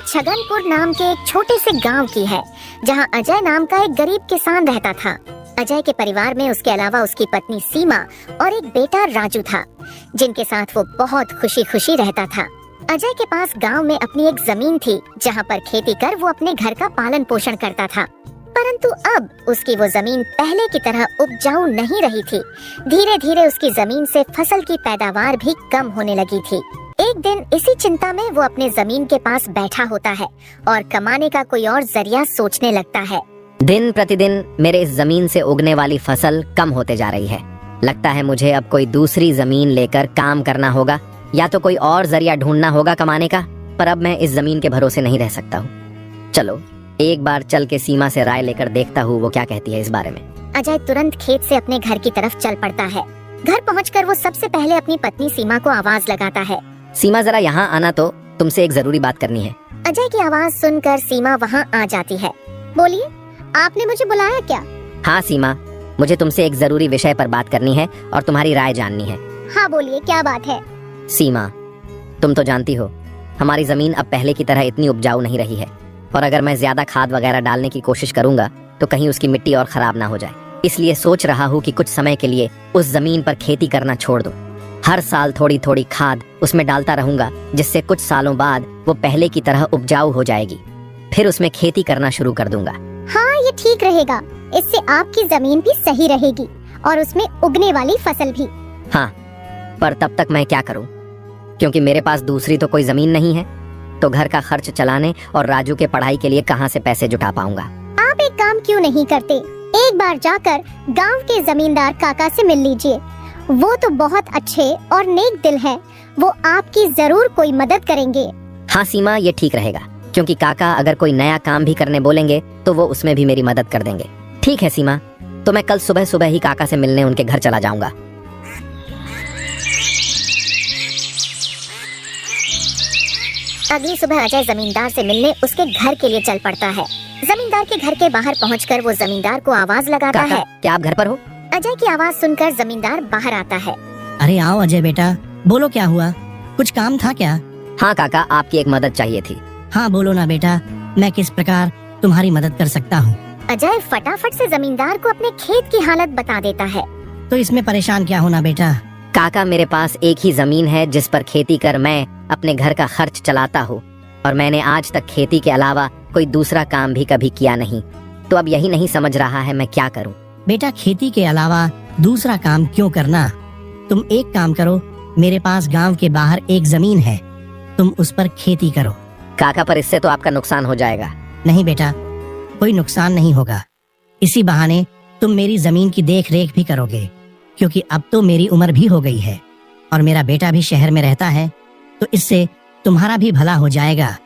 छगनपुर नाम के एक छोटे से गांव की है, जहां अजय नाम का एक गरीब किसान रहता था। अजय के परिवार में उसके अलावा उसकी पत्नी सीमा और एक बेटा राजू था, जिनके साथ वो बहुत खुशी खुशी रहता था। अजय के पास गांव में अपनी एक जमीन थी, जहां पर खेती कर वो अपने घर का पालन पोषण करता था। परंतु अब उसकी वो जमीन पहले की तरह उपजाऊ नहीं रही थी। धीरे धीरे उसकी जमीन से फसल की पैदावार भी कम होने लगी थी। एक दिन इसी चिंता में वो अपने जमीन के पास बैठा होता है और कमाने का कोई और जरिया सोचने लगता है। दिन प्रतिदिन मेरे इस जमीन से उगने वाली फसल कम होते जा रही है। लगता है मुझे अब कोई दूसरी जमीन लेकर काम करना होगा, या तो कोई और जरिया ढूंढना होगा कमाने का। पर अब मैं इस जमीन के भरोसे नहीं रह सकता हूँ। चलो एक बार चल के सीमा से राय लेकर देखता हूँ वो क्या कहती है इस बारे में। अजय तुरंत खेत से अपने घर की तरफ चल पड़ता है। घर पहुंचकर वो सबसे पहले अपनी पत्नी सीमा को आवाज लगाता है। सीमा जरा यहाँ आना, तो तुमसे एक जरूरी बात करनी है। अजय की आवाज सुनकर सीमा वहाँ आ जाती है। बोलिए, आपने मुझे बुलाया क्या? हाँ सीमा, मुझे तुमसे एक जरूरी विषय पर बात करनी है और तुम्हारी राय जाननी है। हाँ बोलिए, क्या बात है? सीमा, तुम तो जानती हो हमारी जमीन अब पहले की तरह इतनी उपजाऊ नहीं रही है, और अगर मैं ज्यादा खाद वगैरह डालने की कोशिश करूंगा तो कहीं उसकी मिट्टी और खराब ना हो जाए। इसलिए सोच रहा हूँ कि कुछ समय के लिए उस जमीन पर खेती करना छोड़ दो। हर साल थोड़ी थोड़ी खाद उसमें डालता रहूंगा, जिससे कुछ सालों बाद वो पहले की तरह उपजाऊ हो जाएगी। फिर उसमें खेती करना शुरू कर दूंगा। हाँ, ये ठीक रहेगा। इससे आपकी जमीन भी सही रहेगी और उसमें उगने वाली फसल भी। हाँ, पर तब तक मैं क्या करूं? क्योंकि मेरे पास दूसरी तो कोई जमीन नहीं है, तो घर का खर्च चलाने और राजू के पढ़ाई के लिए कहाँ से पैसे जुटा पाऊंगा। आप एक काम क्यों नहीं करते, एक बार जाकर गांव के जमींदार काका से मिल लीजिए। वो तो बहुत अच्छे और नेक दिल है, वो आपकी जरूर कोई मदद करेंगे। हाँ सीमा, ये ठीक रहेगा, क्योंकि काका अगर कोई नया काम भी करने बोलेंगे तो वो उसमें भी मेरी मदद कर देंगे। ठीक है सीमा, तो मैं कल सुबह सुबह ही काका से मिलने उनके घर चला जाऊंगा। अगली सुबह अजय जमींदार से मिलने उसके घर के लिए चल पड़ता है। जमींदार के घर के बाहर पहुंचकर वो जमींदार को आवाज लगाता है। क्या आप घर पर हो? अजय की आवाज सुनकर जमींदार बाहर आता है। अरे आओ अजय बेटा, बोलो क्या हुआ, कुछ काम था क्या? हाँ काका, आपकी एक मदद चाहिए थी। हाँ बोलो ना बेटा, मैं किस प्रकार तुम्हारी मदद कर सकता हूँ? अजय फटाफट से जमींदार को अपने खेत की हालत बता देता है। तो इसमें परेशान क्या होना बेटा। काका, मेरे पास एक ही जमीन है जिस पर खेती कर मैं अपने घर का खर्च चलाता हूँ, और मैंने आज तक खेती के अलावा कोई दूसरा काम भी कभी किया नहीं। तो अब यही नहीं समझ रहा है मैं क्या करूँ। बेटा, खेती के अलावा दूसरा काम क्यों करना? तुम एक काम करो, मेरे पास गांव के बाहर एक जमीन है, तुम उस पर खेती करो। काका, पर इससे तो आपका नुकसान हो जाएगा। नहीं बेटा, कोई नुकसान नहीं होगा। इसी बहाने तुम मेरी जमीन की देख रेख भी करोगे, क्योंकि अब तो मेरी उम्र भी हो गई है और मेरा बेटा भी शहर में रहता है, तो इससे तुम्हारा भी भला हो जाएगा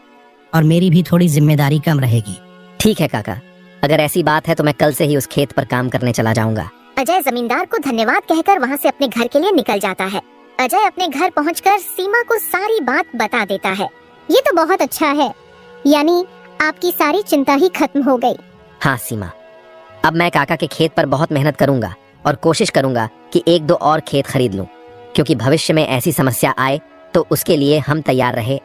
और मेरी भी थोड़ी जिम्मेदारी कम रहेगी। ठीक है काका, अगर ऐसी बात है तो मैं कल से ही उस खेत पर काम करने चला जाऊंगा। अजय जमींदार को धन्यवाद कहकर वहाँ से अपने घर के लिए निकल जाता है। अजय अपने घर पहुँचकर सीमा को सारी बात बता देता है। ये तो बहुत अच्छा है, यानी आपकी सारी चिंता ही खत्म हो गई। हाँ सीमा, अब मैं काका के खेत पर बहुत मेहनत करूंगा और कोशिश करूंगा कि एक दो और खेत खरीद लूं, क्योंकि भविष्य में ऐसी समस्या आए तो उसके लिए हम तैयार रहे।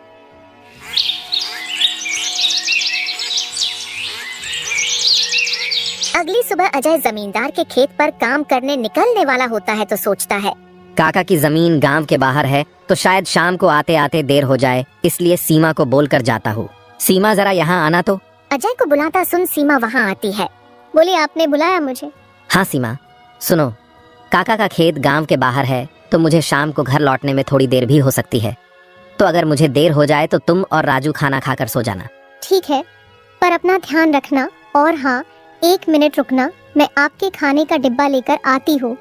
अगली सुबह अजय जमींदार के खेत पर काम करने निकलने वाला होता है तो सोचता है, काका की जमीन गांव के बाहर है, तो शायद शाम को आते आते देर हो जाए, इसलिए सीमा को बोलकर जाता हूँ। सीमा, जरा यहाँ आना तो। अजय को बुलाता सुन सीमा वहाँ आती है। बोली, आपने बुलाया मुझे? हाँ सीमा, सुनो, काका का खेत गांव के बाहर है, तो मुझे शाम को घर लौटने में थोड़ी देर भी हो सकती है। तो अगर मुझे देर हो जाए तो तुम और राजू खाना खाकर सो जाना। ठीक है, पर अपना ध्यान रखना। और हाँ, 1 मिनट रुकना, मैं आपके खाने का डिब्बा लेकर आती हूँ,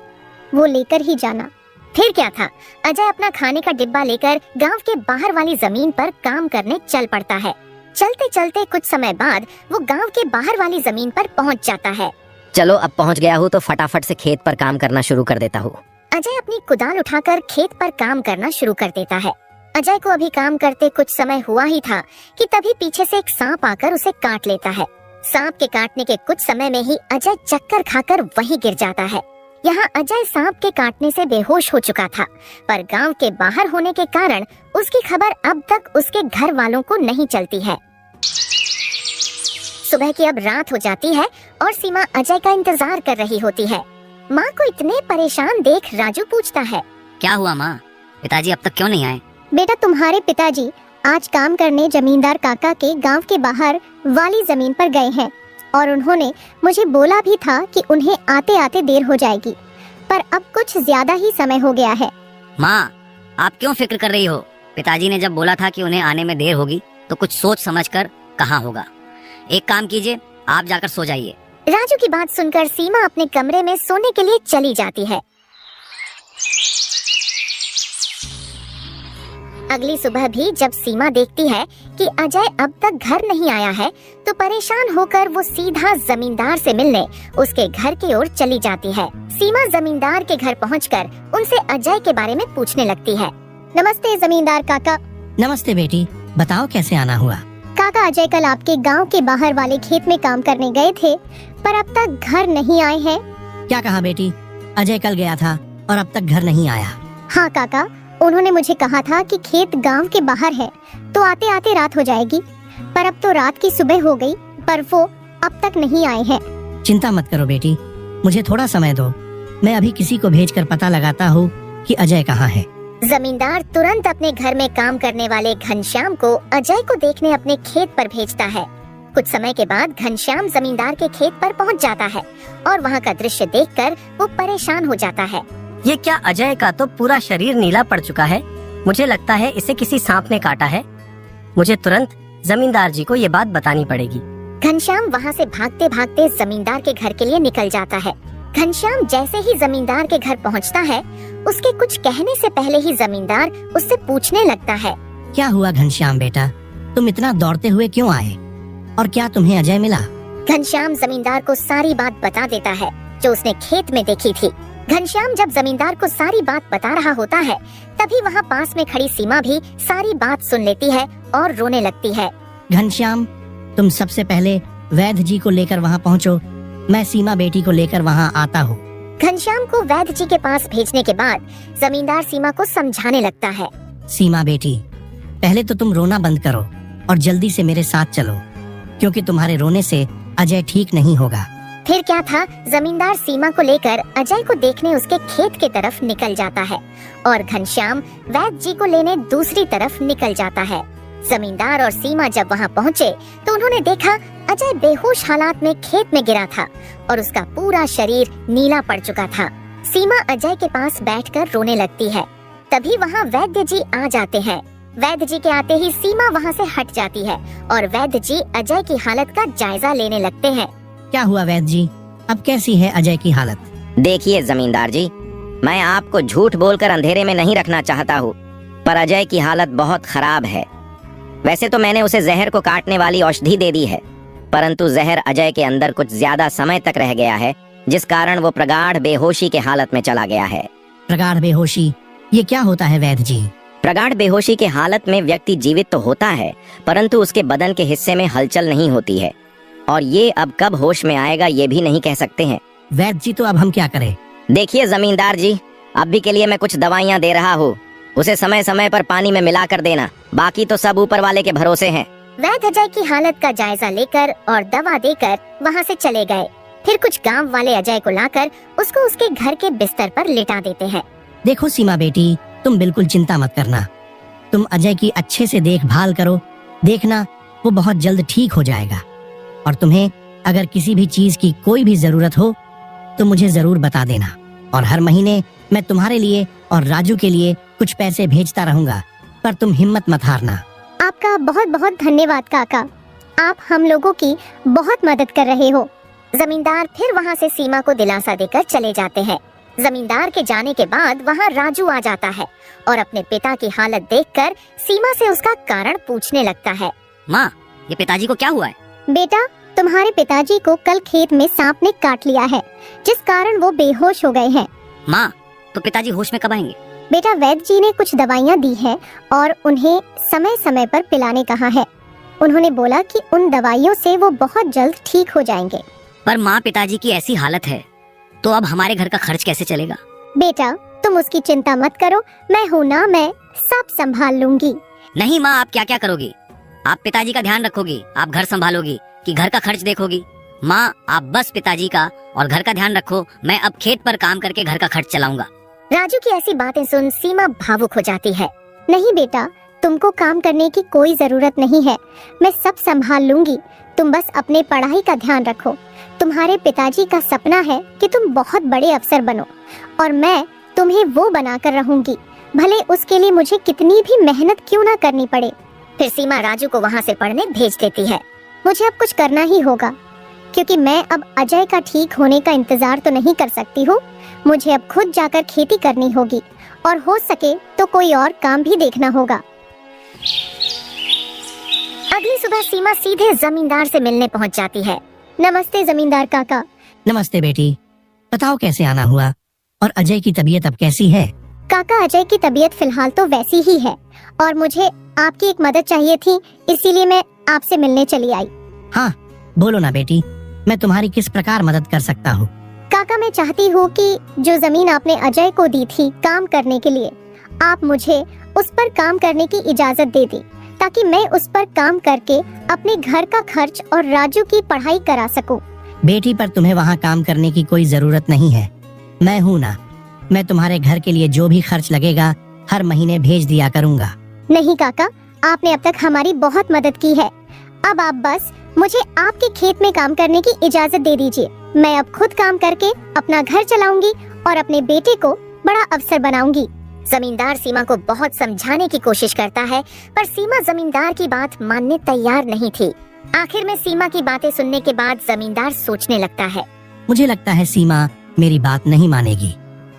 वो लेकर ही जाना। फिर क्या था, अजय अपना खाने का डिब्बा लेकर गांव के बाहर वाली जमीन पर काम करने चल पड़ता है। चलते चलते कुछ समय बाद वो गांव के बाहर वाली जमीन पर पहुंच जाता है। चलो, अब पहुंच गया हूँ तो फटाफट से खेत पर काम करना शुरू कर देता हूँ। अजय अपनी कुदाल उठाकर खेत पर काम करना शुरू कर देता है। अजय को अभी काम करते कुछ समय हुआ ही था कि तभी पीछे से एक सांप आकर उसे काट लेता है। सांप के काटने के कुछ समय में ही अजय चक्कर खाकर वहीं गिर जाता है। यहाँ अजय सांप के काटने से बेहोश हो चुका था, पर गांव के बाहर होने के कारण उसकी खबर अब तक उसके घर वालों को नहीं चलती है। सुबह की अब रात हो जाती है और सीमा अजय का इंतजार कर रही होती है। माँ को इतने परेशान देख राजू पूछता है, क्या हुआ माँ, पिताजी अब तक क्यों नहीं आए? बेटा तुम्हारे पिताजी आज काम करने जमींदार काका के गांव के बाहर वाली जमीन पर गए हैं और उन्होंने मुझे बोला भी था कि उन्हें आते आते देर हो जाएगी, पर अब कुछ ज्यादा ही समय हो गया है। माँ, आप क्यों फिक्र कर रही हो? पिताजी ने जब बोला था कि उन्हें आने में देर होगी तो कुछ सोच समझ कर कहा होगा। एक काम कीजिए, आप जाकर सो जाइए। राजू की बात सुनकर सीमा अपने कमरे में सोने के लिए चली जाती है। अगली सुबह भी जब सीमा देखती है कि अजय अब तक घर नहीं आया है तो परेशान होकर वो सीधा जमींदार से मिलने उसके घर की ओर चली जाती है। सीमा जमींदार के घर पहुंचकर उनसे अजय के बारे में पूछने लगती है। नमस्ते जमींदार काका। नमस्ते बेटी, बताओ कैसे आना हुआ? काका, अजय कल आपके गांव के बाहर वाले खेत में काम करने गए थे पर अब तक घर नहीं आए हैं। क्या कहा बेटी? अजय कल गया था और अब तक घर नहीं आया? हाँ काका, उन्होंने मुझे कहा था कि खेत गांव के बाहर है तो आते आते रात हो जाएगी, पर अब तो रात की सुबह हो गई पर वो अब तक नहीं आए हैं। चिंता मत करो बेटी, मुझे थोड़ा समय दो, मैं अभी किसी को भेजकर पता लगाता हूँ कि अजय कहाँ है। जमींदार तुरंत अपने घर में काम करने वाले घनश्याम को अजय को देखने अपने खेत पर भेजता है। कुछ समय के बाद घनश्याम जमींदार के खेत पर पहुंच जाता है और वहां का दृश्य देखकर वो परेशान हो जाता है। ये क्या, अजय का तो पूरा शरीर नीला पड़ चुका है। मुझे लगता है इसे किसी सांप ने काटा है। मुझे तुरंत जमींदार जी को ये बात बतानी पड़ेगी। घनश्याम वहाँ से भागते भागते जमींदार के घर के लिए निकल जाता है। घनश्याम जैसे ही जमींदार के घर पहुँचता है, उसके कुछ कहने से पहले ही जमींदार उससे पूछने लगता है। क्या हुआ घनश्याम बेटा, तुम इतना दौड़ते हुए क्यों आए और क्या तुम्हें अजय मिला? घनश्याम जमींदार को सारी बात बता देता है जो उसने खेत में देखी थी। घनश्याम जब जमींदार को सारी बात बता रहा होता है तभी वहाँ पास में खड़ी सीमा भी सारी बात सुन लेती है और रोने लगती है। घनश्याम, तुम सबसे पहले वैद्य जी को लेकर वहाँ पहुँचो, मैं सीमा बेटी को लेकर वहाँ आता हूँ। घनश्याम को वैद्य जी के पास भेजने के बाद जमींदार सीमा को समझाने लगता है। सीमा बेटी, पहले तो तुम रोना बंद करो और जल्दी से मेरे साथ चलो, क्योंकि तुम्हारे रोने से अजय ठीक नहीं होगा। फिर क्या था, जमींदार सीमा को लेकर अजय को देखने उसके खेत की तरफ निकल जाता है और घनश्याम वैद्य जी को लेने दूसरी तरफ निकल जाता है। जमींदार और सीमा जब वहाँ पहुँचे तो उन्होंने देखा अजय बेहोश हालात में खेत में गिरा था और उसका पूरा शरीर नीला पड़ चुका था। सीमा अजय के पास बैठकर रोने लगती है। तभी वहाँ वैद्य जी आ जाते हैं। वैद्य जी के आते ही सीमा वहाँ से हट जाती है और वैद्य जी अजय की हालत का जायजा लेने लगते हैं। क्या हुआ वैद्य जी, अब कैसी है अजय की हालत? देखिए जमींदार जी, मैं आपको झूठ बोलकर अंधेरे में नहीं रखना चाहता हूँ, पर अजय की हालत बहुत खराब है। वैसे तो मैंने उसे जहर को काटने वाली औषधि दे दी है, परंतु जहर अजय के अंदर कुछ ज्यादा समय तक रह गया है, जिस कारण वो प्रगाढ़ बेहोशी के हालत में चला गया है। प्रगाढ़ बेहोशी, ये क्या होता है वैद्य जी? प्रगाढ़ बेहोशी के हालत में व्यक्ति जीवित तो होता है, परंतु उसके बदन के हिस्से में हलचल नहीं होती है और ये अब कब होश में आएगा ये भी नहीं कह सकते हैं। वैद्य जी, तो अब हम क्या करें? देखिए जमींदार जी, अभी के लिए मैं कुछ दवाइयाँ दे रहा हूँ, उसे समय समय पर पानी में मिला कर देना, बाकी तो सब ऊपर वाले के भरोसे हैं। वैद्य अजय की हालत का जायजा लेकर और दवा देकर वहाँ से चले गए। फिर कुछ गांव वाले अजय को लाकर उसको उसके घर के बिस्तर पर लिटा देते हैं। देखो सीमा बेटी, तुम बिल्कुल चिंता मत करना, तुम अजय की अच्छे से देखभाल करो, देखना वो बहुत जल्द ठीक हो जाएगा। और तुम्हें अगर किसी भी चीज की कोई भी जरूरत हो तो मुझे जरूर बता देना, और हर महीने मैं तुम्हारे लिए और राजू के लिए कुछ पैसे भेजता रहूंगा, पर तुम हिम्मत मत हारना। आपका बहुत बहुत धन्यवाद काका, आप हम लोगों की बहुत मदद कर रहे हो। जमींदार फिर वहाँ से सीमा को दिलासा देकर चले जाते हैं। जमींदार के जाने के बाद वहाँ राजू आ जाता है और अपने पिता की हालत देखकर सीमा से उसका कारण पूछने लगता है। माँ, ये पिताजी को क्या हुआ है? बेटा, तुम्हारे पिताजी को कल खेत में सांप ने काट लिया है, जिस कारण वो बेहोश हो गए हैं। माँ, तो पिताजी होश में कब आएंगे? बेटा, वैद्य जी ने कुछ दवाइयाँ दी हैं और उन्हें समय समय पर पिलाने कहा है। उन्होंने बोला कि उन दवाइयों से वो बहुत जल्द ठीक हो जाएंगे। पर माँ, पिताजी की ऐसी हालत है तो अब हमारे घर का खर्च कैसे चलेगा? बेटा, तुम उसकी चिंता मत करो, मैं हूँ ना, मैं सब संभाल लूंगी। नहीं माँ, आप क्या क्या करोगी? आप पिताजी का ध्यान रखोगी, आप घर संभालोगी, कि घर का खर्च देखोगी। माँ, आप बस पिताजी का और घर का ध्यान रखो, मैं अब खेत पर काम करके घर का खर्च चलाऊंगा। राजू की ऐसी बातें सुन सीमा भावुक हो जाती है। नहीं बेटा, तुमको काम करने की कोई जरूरत नहीं है, मैं सब संभाल लूंगी। तुम बस अपने पढ़ाई का ध्यान रखो। तुम्हारे पिताजी का सपना है कि तुम बहुत बड़े अफसर बनो और मैं तुम्हें वो बनाकर रहूंगी, भले उसके लिए मुझे कितनी भी मेहनत क्यों ना करनी पड़े। फिर सीमा राजू को वहाँ से पढ़ने भेज देती है। मुझे अब कुछ करना ही होगा, क्योंकि मैं अब अजय का ठीक होने का इंतजार तो नहीं कर सकती हूँ। मुझे अब खुद जाकर खेती करनी होगी और हो सके तो कोई और काम भी देखना होगा। अगली सुबह सीमा सीधे जमींदार से मिलने पहुंच जाती है। नमस्ते जमींदार काका। नमस्ते बेटी, बताओ कैसे आना हुआ और अजय की तबीयत अब कैसी है? काका, अजय की तबीयत फिलहाल तो वैसी ही है और मुझे आपकी एक मदद चाहिए थी, इसीलिए मैं आपसे मिलने चली आई। हाँ, बोलो ना बेटी, मैं तुम्हारी किस प्रकार मदद कर सकता हूँ? काका, मैं चाहती हूँ कि जो जमीन आपने अजय को दी थी काम करने के लिए, आप मुझे उस पर काम करने की इजाजत दे दी, ताकि मैं उस पर काम करके अपने घर का खर्च और राजू की पढ़ाई करा सकूं। बेटी, पर तुम्हें वहाँ काम करने की कोई जरूरत नहीं है, मैं हूँ ना। मैं तुम्हारे घर के लिए जो भी खर्च लगेगा हर महीने भेज दिया करूँगा। नहीं काका, आपने अब तक हमारी बहुत मदद की है। अब आप बस मुझे आपके खेत में काम करने की इजाजत दे दीजिए। मैं अब खुद काम करके अपना घर चलाऊंगी और अपने बेटे को बड़ा अफसर बनाऊंगी। जमींदार सीमा को बहुत समझाने की कोशिश करता है, पर सीमा जमींदार की बात मानने तैयार नहीं थी। आखिर में सीमा की बातें सुनने के बाद जमींदार सोचने लगता है। मुझे लगता है सीमा मेरी बात नहीं मानेगी,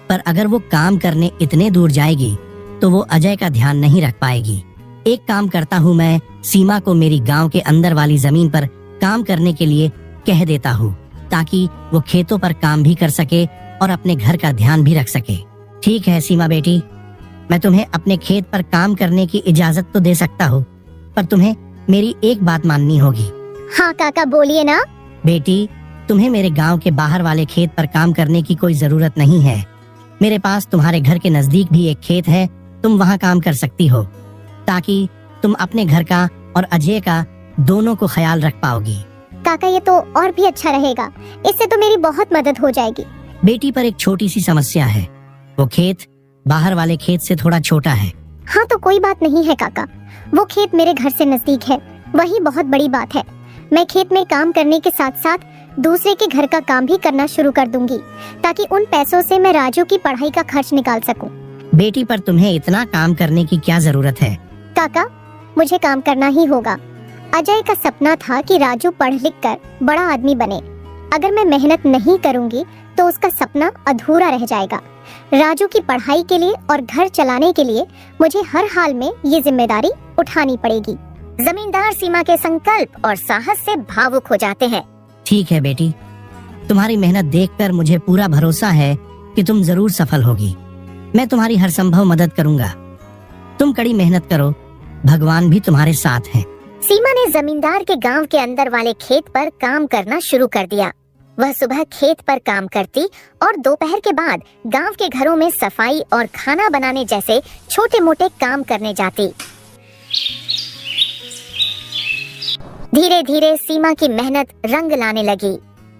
पर अगर वो काम करने इतने दूर जाएगी तो वो अजय का ध्यान नहीं रख पाएगी। एक काम करता हूँ, मैं सीमा को मेरी गांव के अंदर वाली जमीन पर काम करने के लिए कह देता हूँ, ताकि वो खेतों पर काम भी कर सके और अपने घर का ध्यान भी रख सके। ठीक है सीमा बेटी, मैं तुम्हें अपने खेत पर काम करने की इजाजत तो दे सकता हूँ, पर तुम्हें मेरी एक बात माननी होगी। हाँ काका, बोलिए ना। बेटी, तुम्हें मेरे गांव के बाहर वाले खेत पर काम करने की कोई जरूरत नहीं है। मेरे पास तुम्हारे घर के नजदीक भी एक खेत है, तुम वहाँ काम कर सकती हो, ताकि तुम अपने घर का और अजय का दोनों को ख्याल रख पाओगी। काका, ये तो और भी अच्छा रहेगा, इससे तो मेरी बहुत मदद हो जाएगी। बेटी, पर एक छोटी सी समस्या है, वो खेत बाहर वाले खेत से थोड़ा छोटा है। हाँ तो कोई बात नहीं है काका, वो खेत मेरे घर से नजदीक है, वही बहुत बड़ी बात है। मैं खेत में काम करने के साथ साथ दूसरे के घर का काम भी करना शुरू कर दूंगी, ताकि उन पैसों से मैं राजू की पढ़ाई का खर्च निकाल सकूं। बेटी, पर तुम्हें इतना काम करने की क्या जरूरत है? काका, मुझे काम करना ही होगा। अजय का सपना था कि राजू पढ़ लिख कर बड़ा आदमी बने। अगर मैं मेहनत नहीं करूंगी तो उसका सपना अधूरा रह जाएगा। राजू की पढ़ाई के लिए और घर चलाने के लिए मुझे हर हाल में ये जिम्मेदारी उठानी पड़ेगी। जमींदार सीमा के संकल्प और साहस से भावुक हो जाते हैं। ठीक है बेटी, तुम्हारी मेहनत देखकर मुझे पूरा भरोसा है कि तुम जरूर सफल होगी। मैं तुम्हारी हर संभव मदद करूंगा। तुम कड़ी मेहनत करो, भगवान भी तुम्हारे साथ हैं। सीमा ने जमींदार के गांव के अंदर वाले खेत पर काम करना शुरू कर दिया। वह सुबह खेत पर काम करती और दोपहर के बाद गांव के घरों में सफाई और खाना बनाने जैसे छोटे मोटे काम करने जाती। धीरे धीरे सीमा की मेहनत रंग लाने लगी।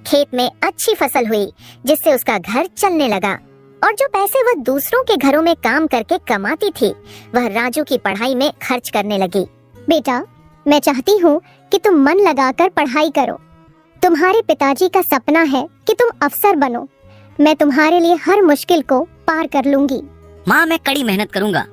खेत में अच्छी फसल हुई, जिससे उसका घर चलने लगा और जो पैसे वह दूसरों के घरों में काम करके कमाती थी, वह राजू की पढ़ाई में खर्च करने लगी। बेटा, मैं चाहती हूँ कि तुम मन लगाकर पढ़ाई करो। तुम्हारे पिताजी का सपना है कि तुम अफसर बनो। मैं तुम्हारे लिए हर मुश्किल को पार कर लूंगी। माँ, मैं कड़ी मेहनत करूंगा,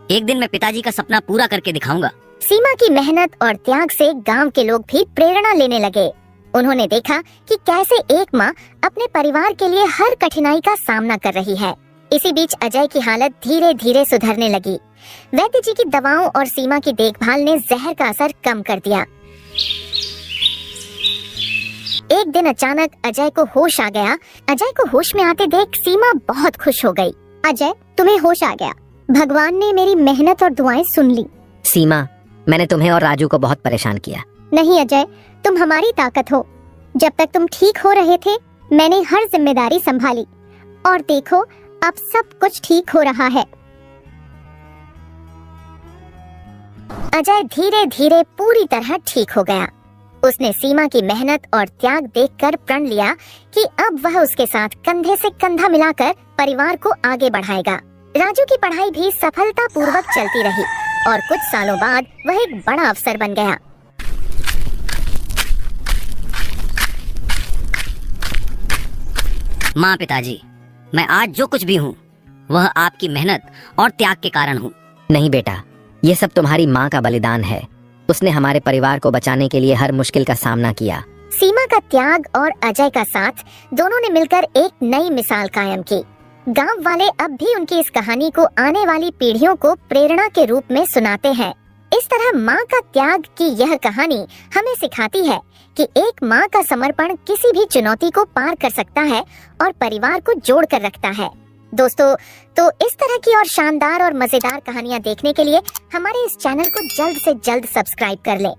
एक दिन मैं पिताजी का सपना पूरा करके दिखाऊंगा। सीमा की मेहनत और त्याग से गांव के लोग भी प्रेरणा लेने लगे। उन्होंने देखा कि कैसे एक माँ अपने परिवार के लिए हर कठिनाई का सामना कर रही है। इसी बीच अजय की हालत धीरे धीरे सुधरने लगी। वैद्य जी की दवाओं और सीमा की देखभाल ने जहर का असर कम कर दिया। एक दिन अचानक अजय को होश आ गया। अजय को होश में आते देख सीमा बहुत खुश हो गई। अजय, तुम्हें होश आ गया, भगवान ने मेरी मेहनत और दुआएं सुन ली। सीमा, मैंने तुम्हें और राजू को बहुत परेशान किया। नहीं अजय, तुम हमारी ताकत हो। जब तक तुम ठीक हो रहे थे, मैंने हर जिम्मेदारी संभाली और देखो अब सब कुछ ठीक हो रहा है। अजय धीरे धीरे पूरी तरह ठीक हो गया। उसने सीमा की मेहनत और त्याग देखकर प्रण लिया कि अब वह उसके साथ कंधे से कंधा मिलाकर परिवार को आगे बढ़ाएगा। राजू की पढ़ाई भी सफलतापूर्वक चलती रही और कुछ सालों बाद वह एक बड़ा अफसर बन गया। माँ, पिताजी, मैं आज जो कुछ भी हूँ वह आपकी मेहनत और त्याग के कारण हूँ। नहीं बेटा, ये सब तुम्हारी माँ का बलिदान है। उसने हमारे परिवार को बचाने के लिए हर मुश्किल का सामना किया। सीमा का त्याग और अजय का साथ, दोनों ने मिलकर एक नई मिसाल कायम की। गांव वाले अब भी उनकी इस कहानी को आने वाली पीढ़ियों को प्रेरणा के रूप में सुनाते हैं। इस तरह माँ का त्याग की यह कहानी हमें सिखाती है कि एक माँ का समर्पण किसी भी चुनौती को पार कर सकता है और परिवार को जोड़ कर रखता है। दोस्तों, तो इस तरह की और शानदार और मजेदार कहानियाँ देखने के लिए हमारे इस चैनल को जल्द से जल्द सब्सक्राइब कर लें।